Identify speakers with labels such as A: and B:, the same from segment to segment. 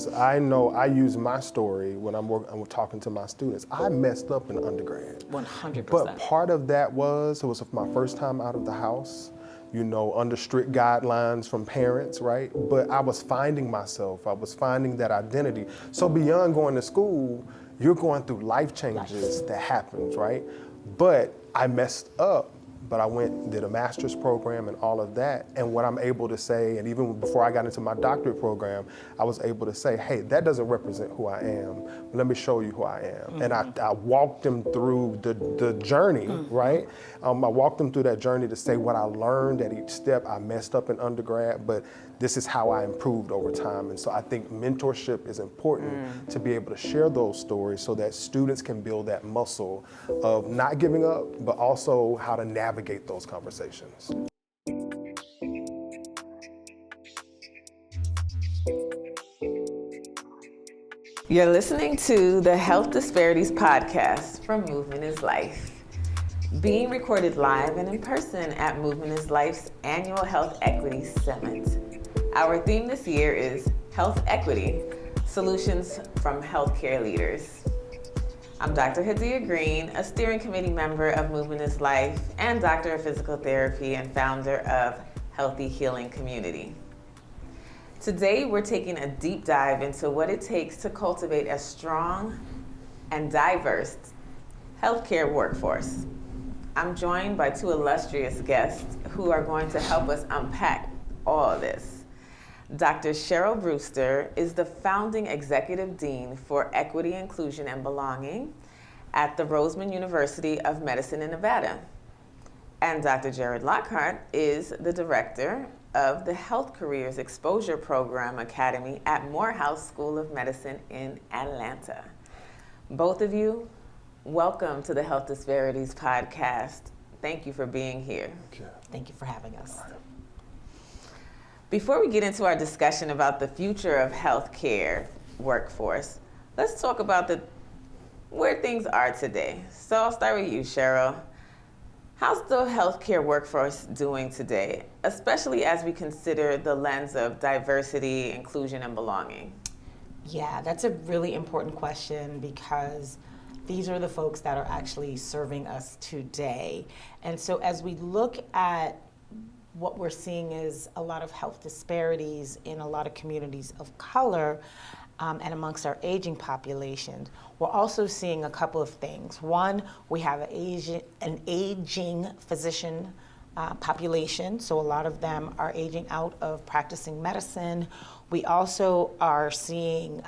A: I know I use my story when I'm talking to my students. I messed up in undergrad.
B: 100%.
A: But part of that was, it was my first time out of the house, you know, under strict guidelines from parents, right? But I was finding myself, I was finding that identity. So beyond going to school, you're going through life changes that happens, right? But I messed up. But I went and did a master's program and all of that. And what I'm able to say, and even before I got into my doctorate program, I was able to say, hey, that doesn't represent who I am. Let me show you who I am. Mm-hmm. And I walked them through the journey, right? I walked them through that journey to say what I learned at each step. I messed up in undergrad, but this is how I improved over time. And so I think mentorship is important to be able to share those stories so that students can build that muscle of not giving up, but also how to navigate those conversations.
C: You're listening to the Health Disparities podcast from Movement is Life, being recorded live and in person at Movement is Life's annual Health Equity Summit. Our theme this year is Health Equity, Solutions from Healthcare Leaders. I'm Dr. Hadiya Green, a steering committee member of Movement is Life and doctor of physical therapy and founder of Healthy Healing Community. Today, we're taking a deep dive into what it takes to cultivate a strong and diverse healthcare workforce. I'm joined by two illustrious guests who are going to help us unpack all of this. Dr. Cheryl Brewster is the founding executive dean for Equity, Inclusion, and Belonging at the Roseman University of Medicine in Nevada. And Dr. Jared Lockhart is the director of the Health Careers Exposure Program Academy at Morehouse School of Medicine in Atlanta. Both of you, welcome to the Health Disparities podcast. Thank you for being here.
B: Thank you for having us.
C: Before we get into our discussion about the future of healthcare workforce, let's talk about where things are today. So I'll start with you, Cheryl. How's the healthcare workforce doing today, especially as we consider the lens of diversity, inclusion, and belonging?
B: Yeah, that's a really important question because these are the folks that are actually serving us today. And so as we look at what we're seeing is a lot of health disparities in a lot of communities of color and amongst our aging population. We're also seeing a couple of things. One, we have an aging physician population, so a lot of them are aging out of practicing medicine. We also are seeing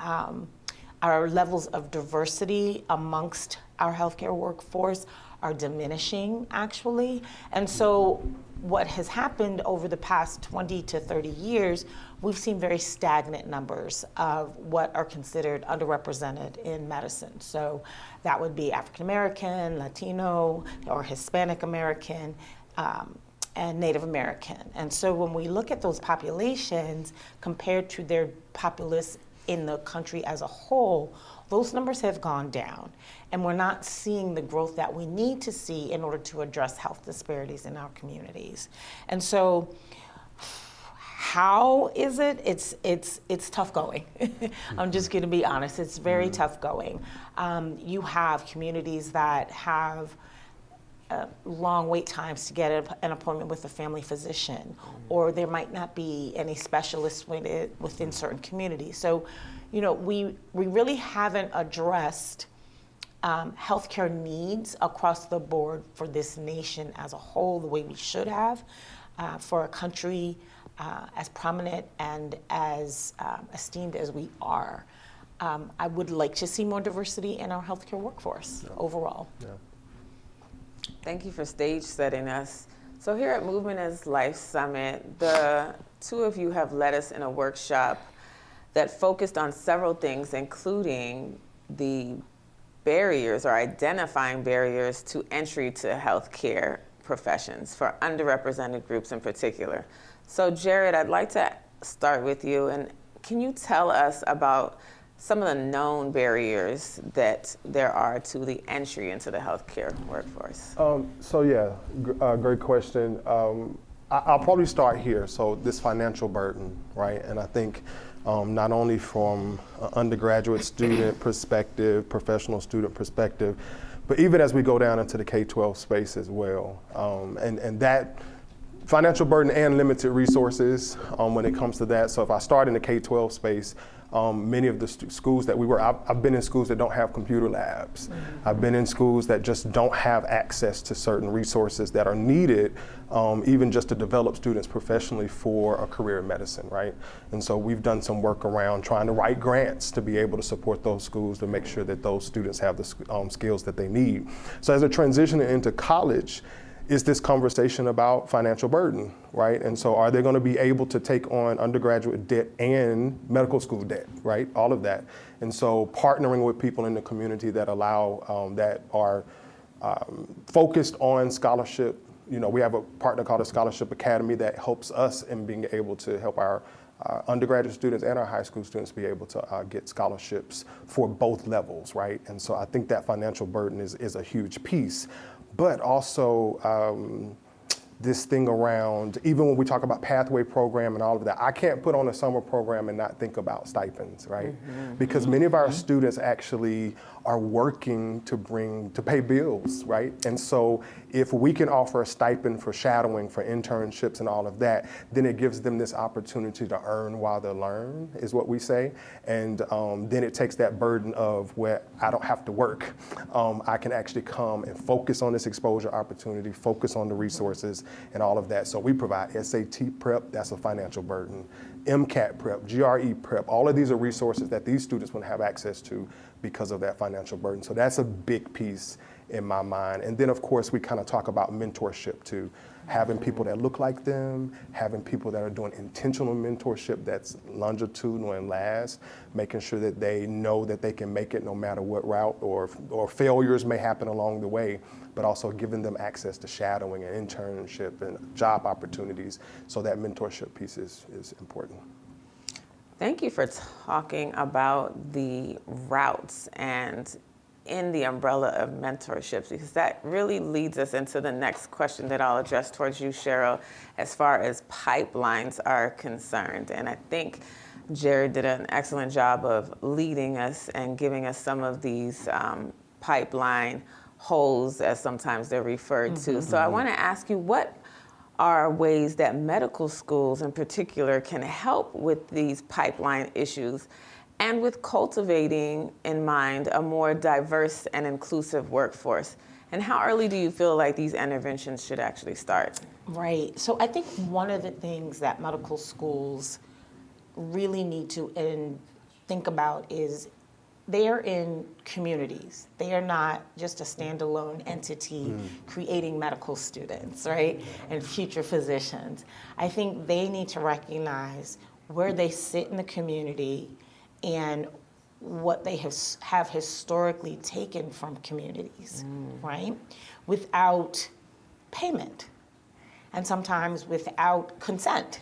B: our levels of diversity amongst our healthcare workforce are diminishing, actually. And so what has happened over the past 20 to 30 years, we've seen very stagnant numbers of what are considered underrepresented in medicine. So that would be African American, Latino, or Hispanic American, and Native American. And so when we look at those populations compared to their populace in the country as a whole, those numbers have gone down, and we're not seeing the growth that we need to see in order to address health disparities in our communities. And so, how is it? It's tough going. I'm just going to be honest. It's very tough going. You have communities that have long wait times to get an appointment with a family physician, or there might not be any specialists within certain communities. So, you know, we really haven't addressed healthcare needs across the board for this nation as a whole the way we should have, for a country as prominent and as esteemed as we are. I would like to see more diversity in our healthcare workforce overall.
A: Yeah.
C: Thank you for stage setting us. So here at Movement is Life Summit, the two of you have led us in a workshop that focused on several things, including the barriers or identifying barriers to entry to healthcare professions for underrepresented groups in particular. So Jared, I'd like to start with you, and can you tell us about some of the known barriers that there are to the entry into the healthcare workforce?
A: Great question. I'll probably start here. So this financial burden, right? And I think not only from an undergraduate student perspective, professional student perspective, but even as we go down into the K-12 space as well. And that financial burden and limited resources when it comes to that. So if I start in the K-12 space, many of the schools that I've been in schools that don't have computer labs. Mm-hmm. I've been in schools that just don't have access to certain resources that are needed, even just to develop students professionally for a career in medicine, right? And so we've done some work around trying to write grants to be able to support those schools to make sure that those students have the skills that they need. So as they're transitioning into college, is this conversation about financial burden, right? And so are they going to be able to take on undergraduate debt and medical school debt, right? All of that. And so partnering with people in the community that allow, that are focused on scholarship. We have a partner called a Scholarship Academy that helps us in being able to help our undergraduate students and our high school students be able to get scholarships for both levels, right? And so I think that financial burden is a huge piece. But also this thing around, even when we talk about pathway program and all of that, I can't put on a summer program and not think about stipends, right? Mm-hmm. Because many of our students actually are working to pay bills, right? And so if we can offer a stipend for shadowing, for internships and all of that, then it gives them this opportunity to earn while they learn, is what we say. And then it takes that burden of where I don't have to work. I can actually come and focus on this exposure opportunity, focus on the resources and all of that. So we provide SAT prep, that's a financial burden. MCAT prep, GRE prep, all of these are resources that these students will have access to because of that financial burden. So that's a big piece in my mind. And then of course we kind of talk about mentorship too. Having people that look like them, having people that are doing intentional mentorship that's longitudinal and lasts, making sure that they know that they can make it no matter what route or failures may happen along the way, but also giving them access to shadowing and internship and job opportunities. So that mentorship piece is important.
C: Thank you for talking about the routes and in the umbrella of mentorships, because that really leads us into the next question that I'll address towards you, Cheryl, as far as pipelines are concerned. And I think Jared did an excellent job of leading us and giving us some of these pipeline holes, as sometimes they're referred to. So I want to ask you, what are ways that medical schools in particular can help with these pipeline issues and with cultivating in mind a more diverse and inclusive workforce? And how early do you feel like these interventions should actually start?
B: Right. So I think one of the things that medical schools really need to think about is they are in communities. They are not just a standalone entity creating medical students, right, and future physicians. I think they need to recognize where they sit in the community and what they have historically taken from communities, right, without payment and sometimes without consent.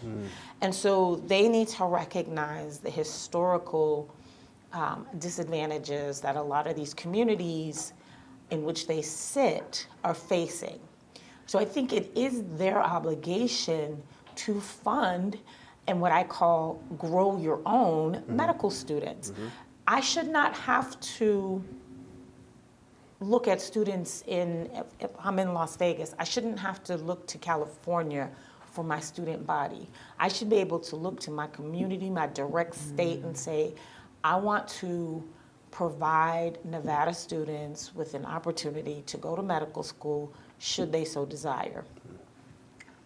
B: And so they need to recognize the historical disadvantages that a lot of these communities in which they sit are facing. So I think it is their obligation to fund and what I call grow your own medical students. I should not have to look at students if I'm in Las Vegas, I shouldn't have to look to California for my student body. I should be able to look to my community, my direct state, and say, I want to provide Nevada students with an opportunity to go to medical school should they so desire.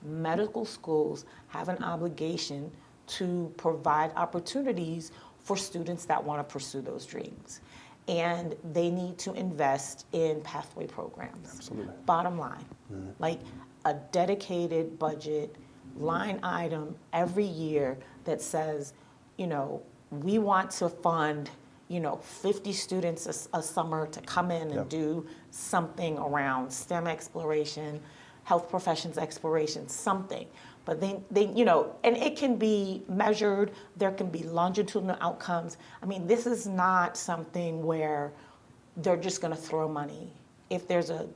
B: Medical schools have an obligation to provide opportunities for students that want to pursue those dreams. And they need to invest in pathway programs.
A: Absolutely.
B: Bottom line, like a dedicated budget line item every year that says, we want to fund, 50 students a summer to come in and do something around STEM exploration, health professions exploration, something. But they, and it can be measured. There can be longitudinal outcomes. I mean, this is not something where they're just going to throw money. If there's a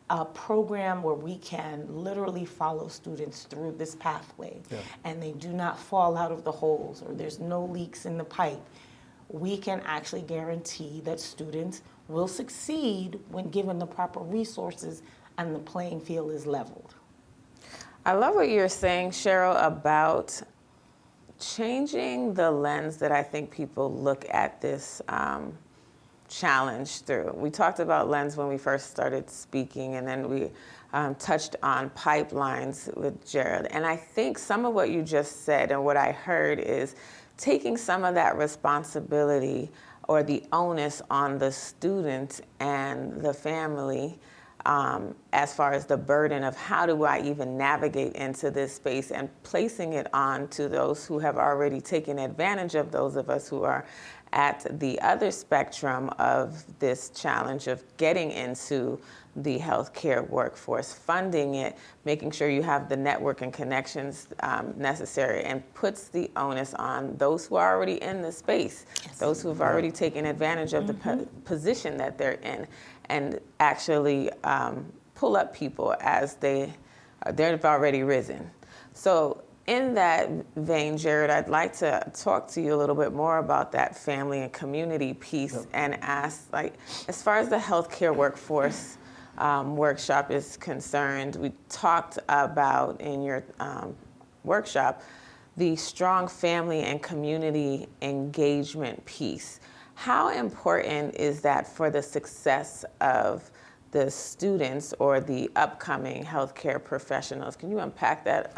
B: a program where we can literally follow students through this pathway, and they do not fall out of the holes or there's no leaks in the pipe, we can actually guarantee that students will succeed when given the proper resources and the playing field is leveled.
C: I love what you're saying, Cheryl, about changing the lens that I think people look at this challenge through. We talked about lens when we first started speaking, and then we touched on pipelines with Jared. And I think some of what you just said and what I heard is taking some of that responsibility or the onus on the student and the family as far as the burden of how do I even navigate into this space, and placing it on to those who have already taken advantage of those of us who are at the other spectrum of this challenge of getting into the healthcare workforce, funding it, making sure you have the network and connections necessary, and puts the onus on those who are already in the space, those who have already taken advantage of the position that they're in, and actually pull up people as they've already risen. So in that vein, Jared, I'd like to talk to you a little bit more about that family and community piece, and ask, like, as far as the healthcare workforce workshop is concerned, we talked about in your workshop the strong family and community engagement piece. How important is that for the success of the students or the upcoming healthcare professionals? Can you unpack that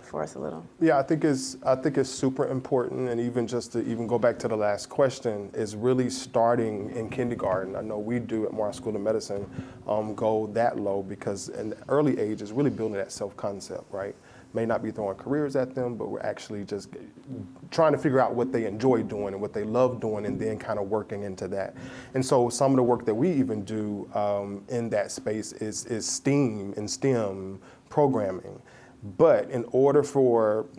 C: for us a little?
A: Yeah, I think it's super important, and even just to even go back to the last question, is really starting in kindergarten. I know we do at Morris School of Medicine go that low, because in the early age is really building that self-concept, right? May not be throwing careers at them, but we're actually just trying to figure out what they enjoy doing and what they love doing, and then kind of working into that. And so some of the work that we even do in that space is STEAM and STEM programming. But in order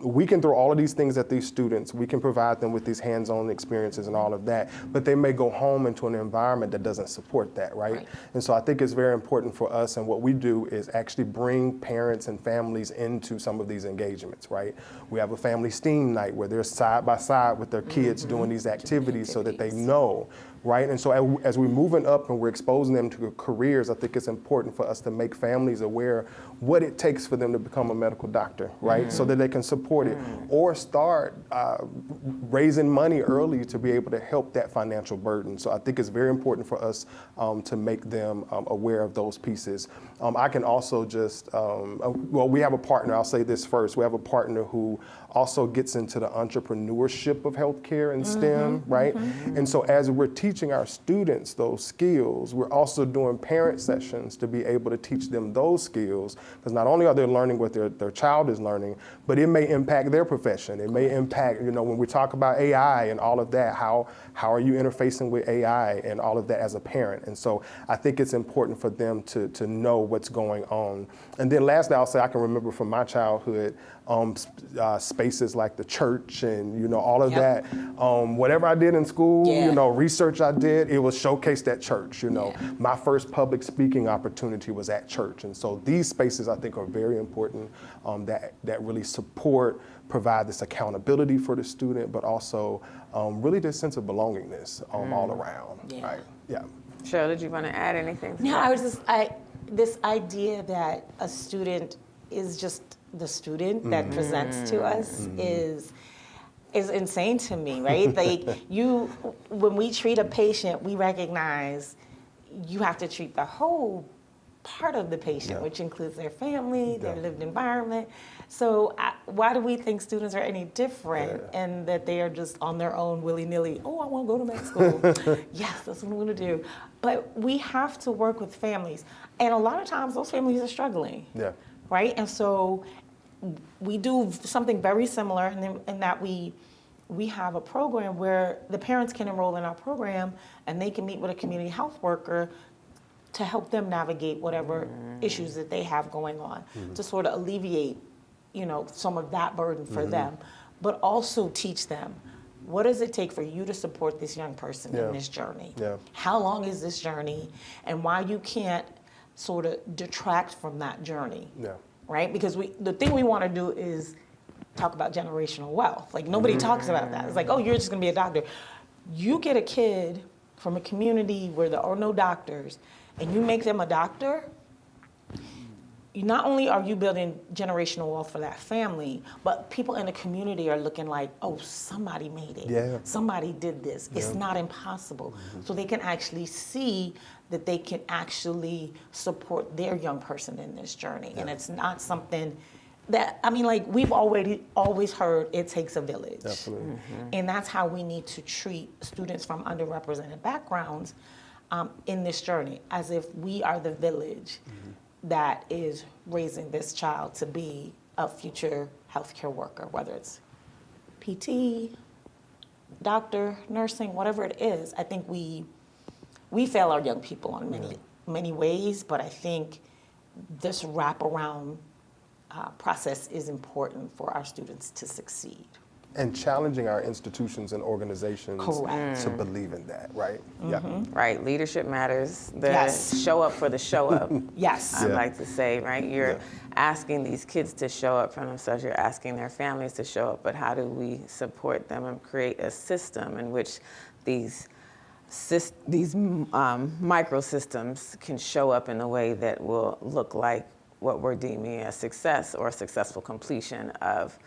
A: we can throw all of these things at these students, we can provide them with these hands-on experiences and all of that, but they may go home into an environment that doesn't support that, right? And so I think it's very important for us, and what we do is actually bring parents and families into some of these engagements, right? We have a family STEAM night where they're side by side with their kids doing these activities so that they know, right? And so as we're moving up and we're exposing them to careers, I think it's important for us to make families aware what it takes for them to become a medical doctor, right? So that they can support it, or start raising money early to be able to help that financial burden. So I think it's very important for us to make them aware of those pieces. I can also just, well, we have a partner, I'll say this first, we have a partner who also gets into the entrepreneurship of healthcare and STEM, right? And so as we're teaching our students those skills, we're also doing parent sessions to be able to teach them those skills, because not only are they learning what their child is learning, but it may impact their profession. It may impact, when we talk about AI and all of that, how are you interfacing with AI and all of that as a parent? And so I think it's important for them to know what's going on. And then lastly, I'll say I can remember from my childhood, spaces like the church and all of that. Whatever I did in school, research I did, it was showcased at church. My first public speaking opportunity was at church, and so these spaces I think are very important. That really provide this accountability for the student, but also really this sense of belongingness all around. Right? Yeah.
C: Cheryl, did you want to add anything?
B: No, this idea that a student is just the student that presents to us is insane to me, right? Like when we treat a patient, we recognize you have to treat the whole part of the patient, which includes their family, their lived environment. So why do we think students are any different and that they are just on their own willy-nilly, oh, I want to go to med school. Yes, that's what I'm going to do. But we have to work with families. And a lot of times those families are struggling. Yeah. Right? And so we do something very similar in that we have a program where the parents can enroll in our program and they can meet with a community health worker to help them navigate whatever issues that they have going on, to sort of alleviate, some of that burden for them, but also teach them, what does it take for you to support this young person in this journey? How long is this journey? And why you can't sort of detract from that journey.
A: Yeah.
B: Right? Because the thing we want to do is talk about generational wealth. Like nobody talks about that. It's like, oh, you're just going to be a doctor. You get a kid from a community where there are no doctors, and you make them a doctor, not only are you building generational wealth for that family, but people in the community are looking like, oh, somebody made it.
A: Yeah.
B: Somebody did this.
A: Yeah.
B: It's not impossible. So they can actually see that they can actually support their young person in this journey. And it's not something that, I mean, like we've always heard it takes a village.
A: Absolutely.
B: And that's how we need to treat students from underrepresented backgrounds in this journey, as if we are the village that is raising this child to be a future healthcare worker, whether it's PT, doctor, nursing, whatever it is. I think we fail our young people in many ways, but I think this wraparound process is important for our students to succeed.
A: And challenging our institutions and organizations
B: Correct.
A: to believe in that, right? Yeah.
C: Right, leadership matters. The
B: Yes.
C: show up for the show up.
B: Yes.
C: I'd like to say, right? You're
A: Yeah.
C: asking these kids to show up for themselves. You're asking their families to show up. But how do we support them and create a system in which these microsystems can show up in a way that will look like what we're deeming a success or a successful completion of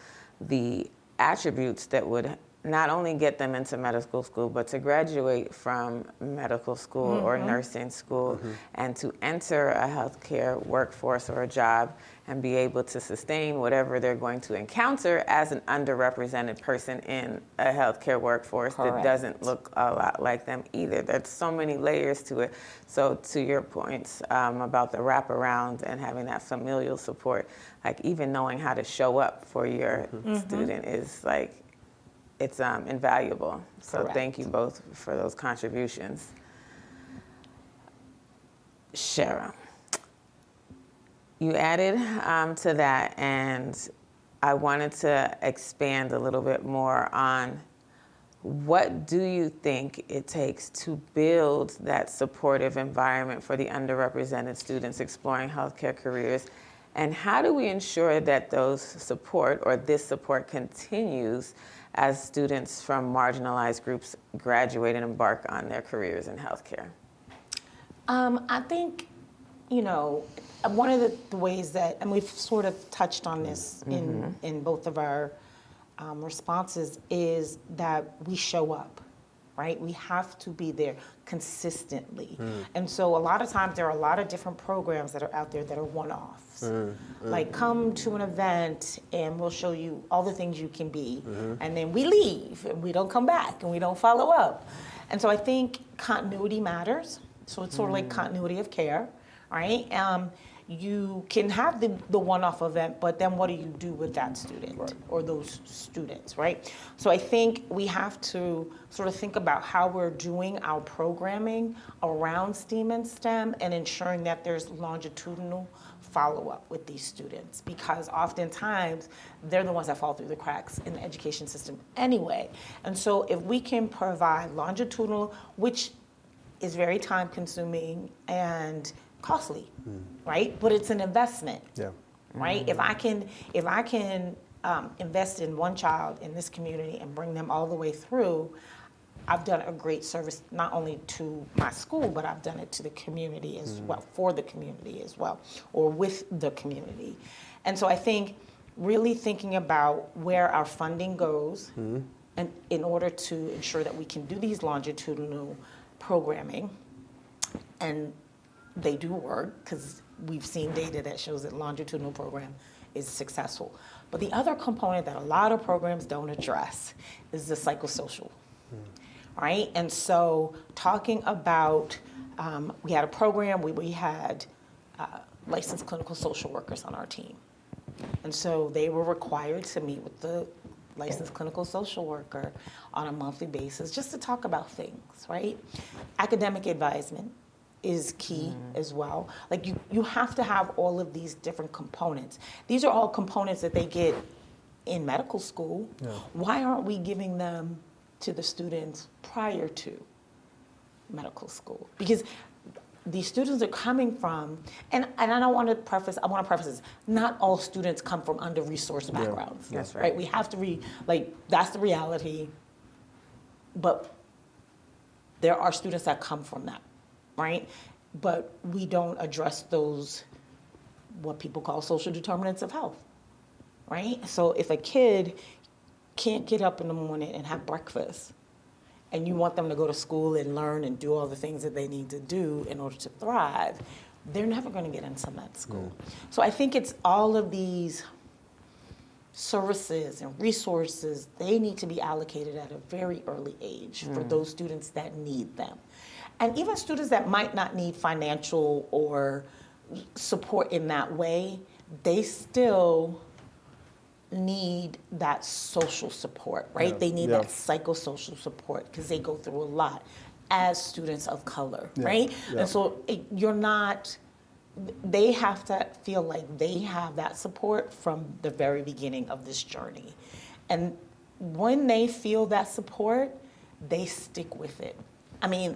C: the attributes that would not only get them into medical school, but to graduate from medical school or nursing school and to enter a healthcare workforce or a job and be able to sustain whatever they're going to encounter as an underrepresented person in a healthcare workforce that
B: Correct.
C: doesn't look a lot like them either. There's so many layers to it. So to your points about the wraparound and having that familial support, like even knowing how to show up for your student is like, it's invaluable. So
B: Correct.
C: thank you both for those contributions. Cheryl, you added to that, and I wanted to expand a little bit more on what do you think it takes to build that supportive environment for the underrepresented students exploring healthcare careers, and how do we ensure that those support or this support continues as students from marginalized groups graduate and embark on their careers in healthcare?
B: I think, one of the ways that, and we've sort of touched on this in both of our responses, is that we show up, right? We have to be there consistently. And so a lot of times there are a lot of different programs that are out there that are one-offs. Like come to an event and we'll show you all the things you can be. And then we leave and we don't come back and we don't follow up. And so I think continuity matters. So it's sort of like continuity of care, right? You can have the one-off event, but then what do you do with that student or those students, right? So I think we have to sort of think about how we're doing our programming around STEAM and STEM and ensuring that there's longitudinal follow-up with these students, because oftentimes they're the ones that fall through the cracks in the education system anyway. And so if we can provide longitudinal, which is very time-consuming and costly, right? But it's an investment, right? If I can invest in one child in this community and bring them all the way through, I've done a great service not only to my school, but I've done it to the community as well, for the community as well, or with the community. And so I think really thinking about where our funding goes, and in order to ensure that we can do these longitudinal programming, and they do work, because we've seen data that shows that longitudinal program is successful. But the other component that a lot of programs don't address is the psychosocial, right? And so talking about, we had a program where we had licensed clinical social workers on our team. And so they were required to meet with the licensed clinical social worker on a monthly basis just to talk about things, right? Academic advisement is key as well. Like you have to have all of these different components. These are all components that they get in medical school. Why aren't we giving them to the students prior to medical school? Because these students are coming from, and I don't want to preface, I want to preface this, not all students come from under-resourced backgrounds.
C: That's right.
B: We have to that's the reality, but there are students that come from that, right? But we don't address those, what people call social determinants of health, right? So if a kid can't get up in the morning and have breakfast, and you want them to go to school and learn and do all the things that they need to do in order to thrive, they're never going to get into med school. So I think it's all of these services and resources, they need to be allocated at a very early age for those students that need them. And even students that might not need financial or support in that way, they still need that social support, right? They need that psychosocial support because they go through a lot as students of color, right? And so they have to feel like they have that support from the very beginning of this journey. And when they feel that support, they stick with it. I mean,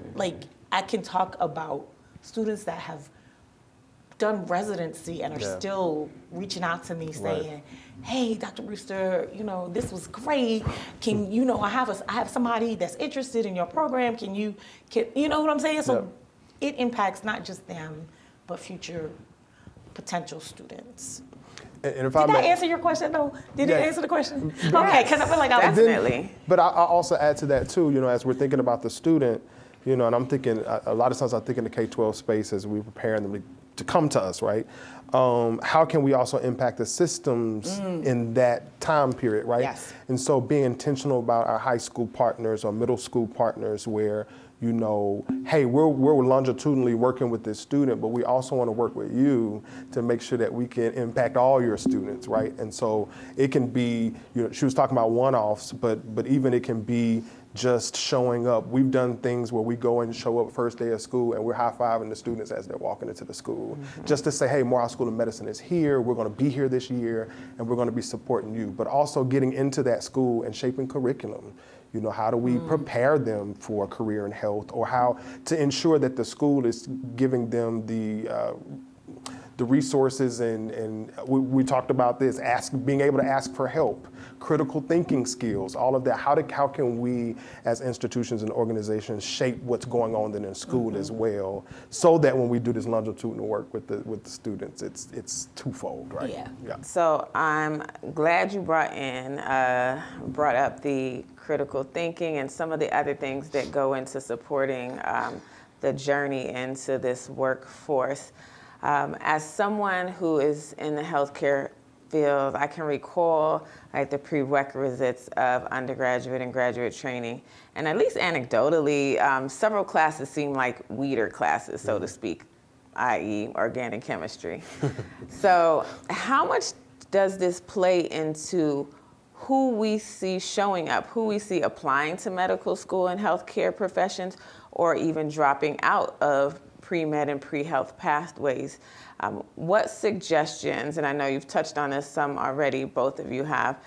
B: I can talk about students that have done residency and are still reaching out to me saying, hey, Dr. Brewster, this was great. I have somebody that's interested in your program. You know what I'm saying? So it impacts not just them, but future potential students.
A: And if
B: Did I answer your question though? Did it answer the question? Okay, because I feel like I was
C: definitely.
A: But I also add to that too, as we're thinking about the student, and I'm thinking, a lot of times I think in the K-12 space as we're preparing them to come to us, right? How can we also impact the systems in that time period, right?
B: Yes.
A: And so being intentional about our high school partners or middle school partners where, hey, we're longitudinally working with this student, but we also want to work with you to make sure that we can impact all your students, right? And so it can be, she was talking about one-offs, but even it can be just showing up. We've done things where we go and show up first day of school and we're high-fiving the students as they're walking into the school, just to say, hey, Morehouse School of Medicine is here, we're going to be here this year, and we're going to be supporting you. But also getting into that school and shaping curriculum. How do we prepare them for a career in health, or how to ensure that the school is giving them the resources and we talked about this, being able to ask for help, critical thinking skills, all of that. How can we as institutions and organizations shape what's going on then in school as well, so that when we do this longitudinal work with the students, it's twofold, right?
B: Yeah.
C: So I'm glad you brought up the critical thinking and some of the other things that go into supporting the journey into this workforce. As someone who is in the healthcare field, I can recall the prerequisites of undergraduate and graduate training. And at least anecdotally, several classes seem like weeder classes, so to speak, i.e. organic chemistry. So how much does this play into who we see showing up, who we see applying to medical school and healthcare professions, or even dropping out of pre-med and pre-health pathways? What suggestions, and I know you've touched on this some already, both of you have,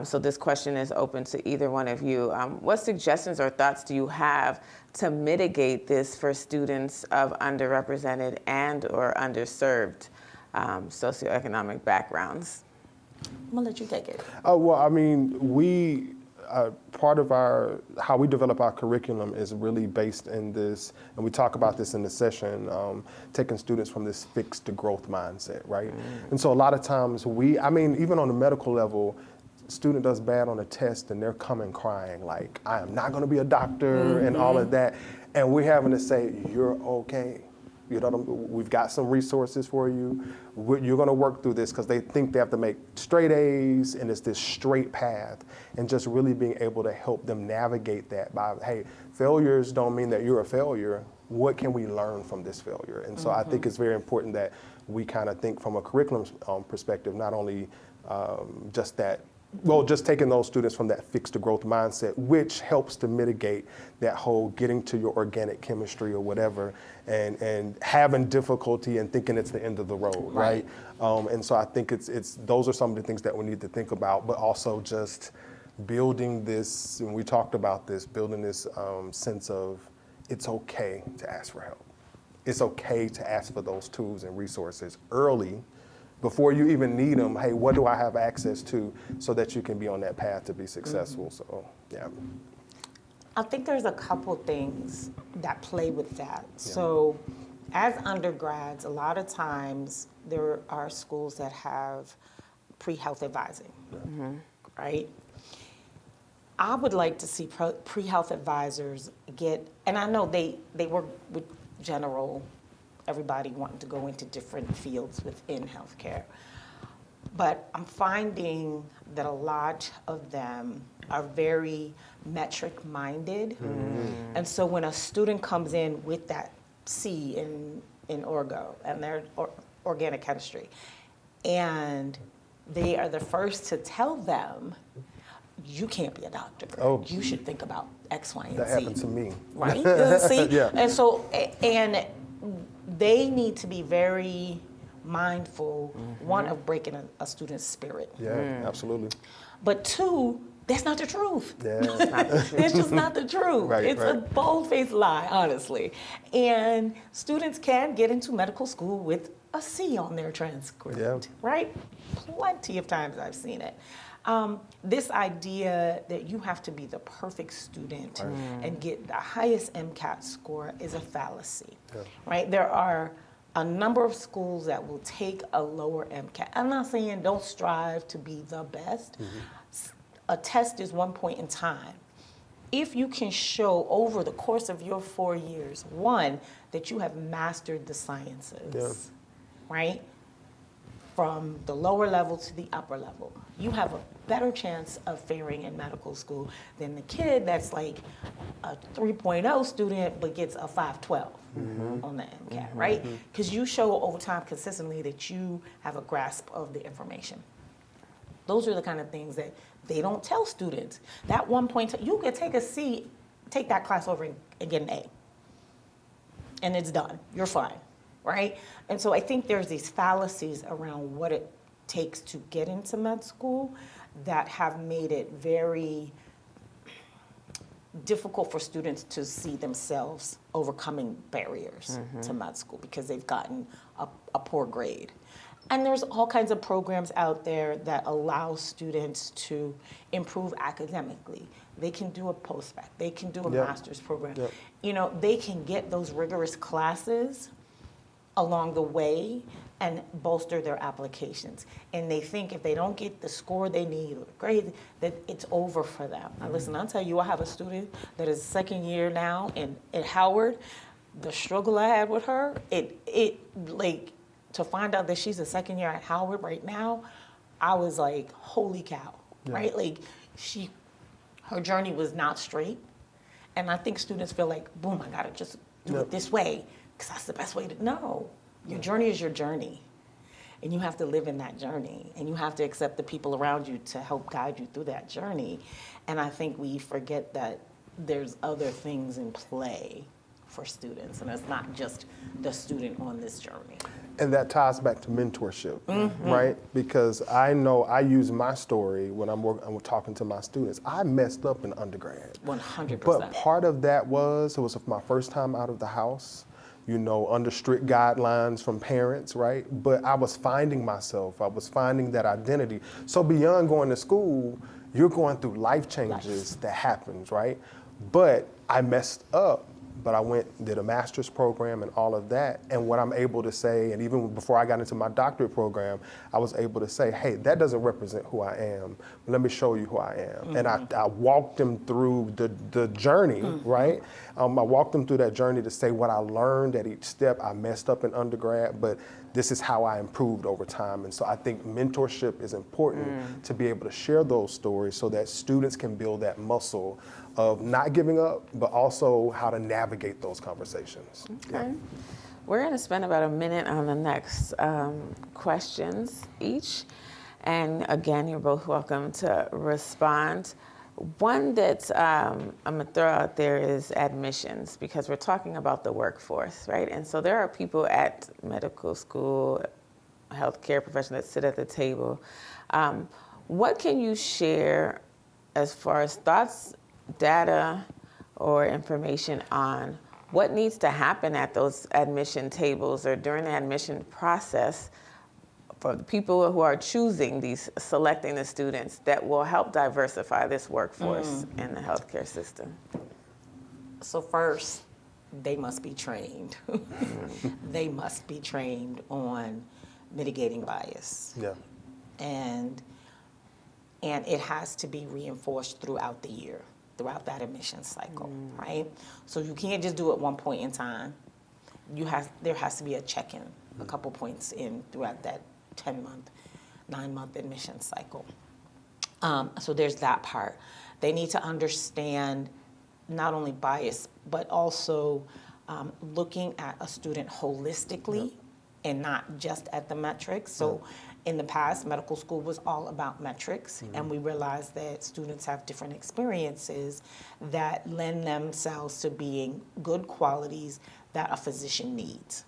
C: so this question is open to either one of you. What suggestions or thoughts do you have to mitigate this for students of underrepresented and or underserved socioeconomic backgrounds?
B: I'm gonna let you take it.
A: Well, I mean, part of how we develop our curriculum is really based in this, and we talk about this in the session, taking students from this fixed to growth mindset, right? And so a lot of times even on the medical level, student does bad on a test and they're coming crying like, I am not gonna be a doctor and all of that. And we're having to say, you're okay. We've got some resources for you. You're going to work through this, because they think they have to make straight A's and it's this straight path, and just really being able to help them navigate that by, hey, failures don't mean that you're a failure. What can we learn from this failure? And so I think it's very important that we kind of think from a curriculum perspective, not only just taking those students from that fixed to growth mindset, which helps to mitigate that whole getting to your organic chemistry or whatever, and having difficulty and thinking it's the end of the road, right? And so I think those are some of the things that we need to think about, but also just building this, and we talked about this, building this sense of it's okay to ask for help. it's okay to ask for those tools and resources early before you even need them. Hey, what do I have access to so that you can be on that path to be successful? So, yeah.
B: I think there's a couple things that play with that. So as undergrads, a lot of times there are schools that have pre-health advising, right? I would like to see pre-health advisors get, and I know they work with general, everybody wanting to go into different fields within healthcare. But I'm finding that a lot of them are very metric-minded. And so when a student comes in with that C in orgo, and they're organic chemistry, and they are the first to tell them, you can't be a doctor.
A: Oh.
B: You should think about X, Y, and
A: That
B: Z.
A: happened to me.
B: Right? See?
A: Yeah.
B: And so, and they need to be very mindful, one, of breaking a student's spirit.
A: Yeah, absolutely.
B: But two, that's not the truth.
A: Yeah.
C: It's not the truth.
B: It's just not the truth.
A: Right,
B: It's a
A: right.
B: bold-faced lie, honestly. And students can get into medical school with a C on their transcript,
A: Yeah.
B: right? Plenty of times I've seen it. This idea that you have to be the perfect student and get the highest MCAT score is a fallacy, right? There are a number of schools that will take a lower MCAT. I'm not saying don't strive to be the best. A test is one point in time. If you can show over the course of your 4 years, one, that you have mastered the sciences, right? From the lower level to the upper level, you have a better chance of faring in medical school than the kid that's like a 3.0 student but gets a 512 on the MCAT, right? Because you show over time consistently that you have a grasp of the information. Those are the kind of things that they don't tell students. That 1 point, you can take a C, take that class over and get an A. And it's done. You're fine, right? And so I think there's these fallacies around what it takes to get into med school that have made it very difficult for students to see themselves overcoming barriers to med school because they've gotten a poor grade. And there's all kinds of programs out there that allow students to improve academically. They can do a post-bac, they can do a master's program. You know, they can get those rigorous classes along the way and bolster their applications. And they think if they don't get the score they need or the grade, that it's over for them. Now listen, I'll tell you, I have a student that is second year now at Howard. The struggle I had with her, it like, to find out that she's a second year at Howard right now, I was like, holy cow, right? Like her journey was not straight. And I think students feel like, boom, I gotta just do it this way, because that's the best way to, no. Your journey is your journey. And you have to live in that journey. And you have to accept the people around you to help guide you through that journey. And I think we forget that there's other things in play for students. And it's not just the student on this journey.
A: And that ties back to mentorship, right? Because I know I use my story when I'm talking to my students. I messed up in undergrad.
B: 100%.
A: But part of that it was my first time out of the house, you know, under strict guidelines from parents, right? But I was finding myself. I was finding that identity. So beyond going to school, you're going through life changes that happens, right? But I messed up. But I went and did a master's program and all of that. And what I'm able to say, and even before I got into my doctorate program, I was able to say, hey, that doesn't represent who I am. Let me show you who I am. And I walked them through the journey, right? I walked them through that journey to say what I learned at each step. I messed up in undergrad, but this is how I improved over time. And so I think mentorship is important to be able to share those stories so that students can build that muscle of not giving up, but also how to navigate those conversations.
C: Okay. We're going to spend about a minute on the next questions each. And again, you're both welcome to respond. One that I'm going to throw out there is admissions, because we're talking about the workforce, right? And so there are people at medical school, healthcare professionals that sit at the table. What can you share as far as thoughts, data, or information on what needs to happen at those admission tables or during the admission process for the people who are selecting the students that will help diversify this workforce in the healthcare system?
B: So first, they must be trained. They must be trained on mitigating bias.
A: Yeah.
B: And it has to be reinforced throughout the year, throughout that admission cycle, right? So you can't just do it one point in time. There has to be a check-in, a couple points in throughout that 10-month, 9-month admission cycle. So there's that part. They need to understand not only bias, but also looking at a student holistically and not just at the metrics. So in the past, medical school was all about metrics, and we realized that students have different experiences that lend themselves to being good qualities that a physician needs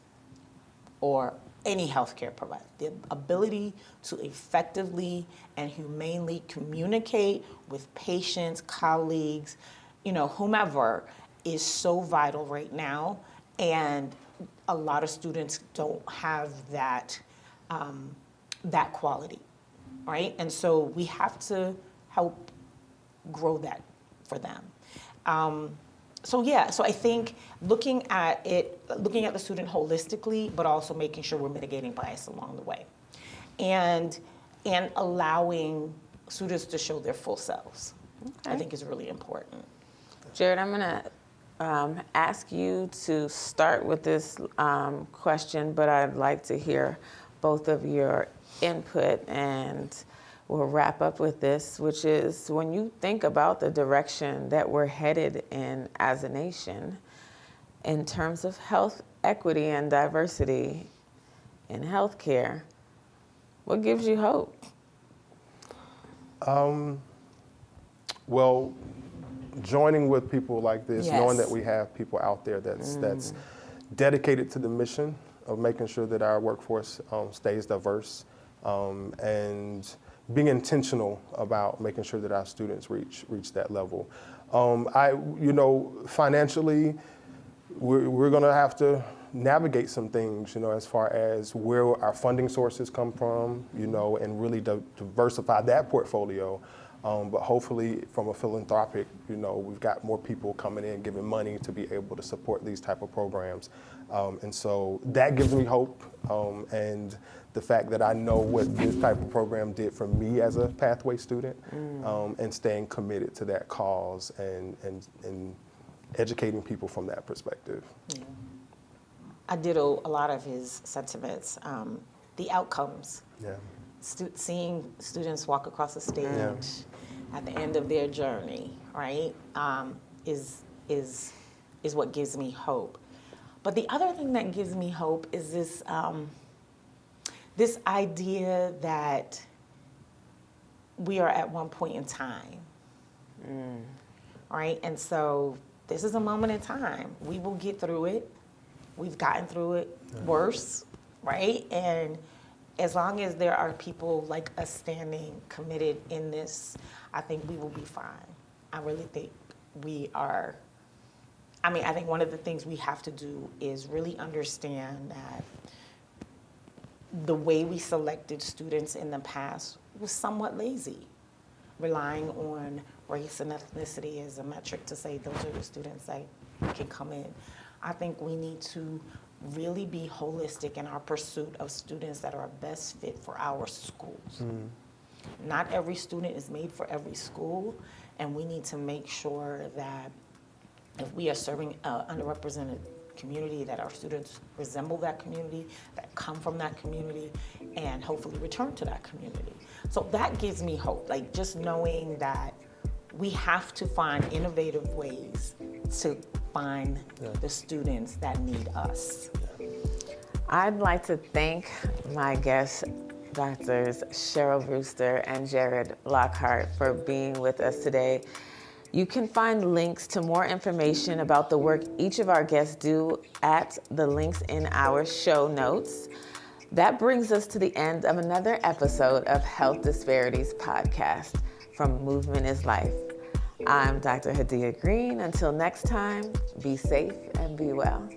B: or any healthcare provider. The ability to effectively and humanely communicate with patients, colleagues, whomever is so vital right now, and a lot of students don't have that quality, right? And so we have to help grow that for them. So I think looking at the student holistically, but also making sure we're mitigating bias along the way, and allowing students to show their full selves, I think is really important.
C: Jared, I'm gonna ask you to start with this question, but I'd like to hear both of your input, and we'll wrap up with this, which is when you think about the direction that we're headed in as a nation in terms of health equity and diversity in healthcare, what gives you hope?
A: Well, joining with people like this,
B: Yes.
A: knowing that we have people out there that's dedicated to the mission of making sure that our workforce stays diverse, and being intentional about making sure that our students reach that level. Financially, we're going to have to navigate some things, as far as where our funding sources come from, and really diversify that portfolio. But hopefully from a philanthropic, we've got more people coming in, giving money to be able to support these type of programs. And so that gives me hope. And the fact that I know what this type of program did for me as a pathway student, and staying committed to that cause and educating people from that perspective.
B: Yeah. I ditto a lot of his sentiments. The outcomes. Yeah. Seeing students walk across the stage at the end of their journey, right, is what gives me hope. But the other thing that gives me hope is this idea that we are at one point in time, right? And so this is a moment in time. We will get through it. We've gotten through it worse, right? And as long as there are people like us standing committed in this, I think we will be fine. I really think we are. I think one of the things we have to do is really understand that the way we selected students in the past was somewhat lazy, relying on race and ethnicity as a metric to say those are the students that can come in. I think we need to really be holistic in our pursuit of students that are best fit for our schools. Not every student is made for every school, and we need to make sure that if we are serving an underrepresented community, that our students resemble that community, that come from that community, and hopefully return to that community. So that gives me hope, like just knowing that we have to find innovative ways to find the students that need us.
C: I'd like to thank my guests, Doctors Cheryl Brewster and Jared Lockhart, for being with us today. You can find links to more information about the work each of our guests do at the links in our show notes. That brings us to the end of another episode of Health Disparities Podcast from Movement is Life. I'm Dr. Hadiya Green. Until next time, be safe and be well.